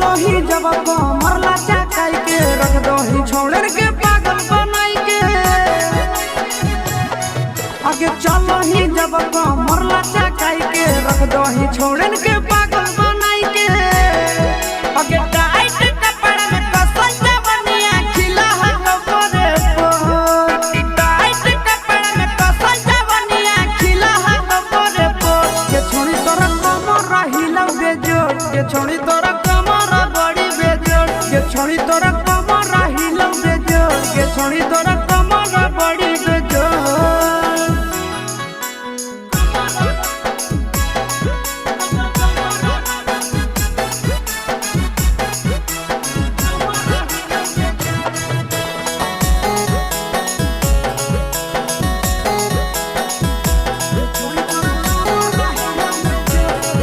चलो ही जब कमरला चकाई के रख दो ही छोड़र के पागल बनाई के आगे चलो ही जब कमरला चकाई के रख दो ही छोड़र के पागल बनाई के आगे टाइट कपड़ा में कसल जवनिया खिला हटो करे टाइट कपड़ा में कसल जवनिया खिला हटो करे के छोड़ी तोरा कमर रहिला बेजोड़ के छोड़ी तोरा कमर बड़ी बेजोड़ के छोड़ी तोरा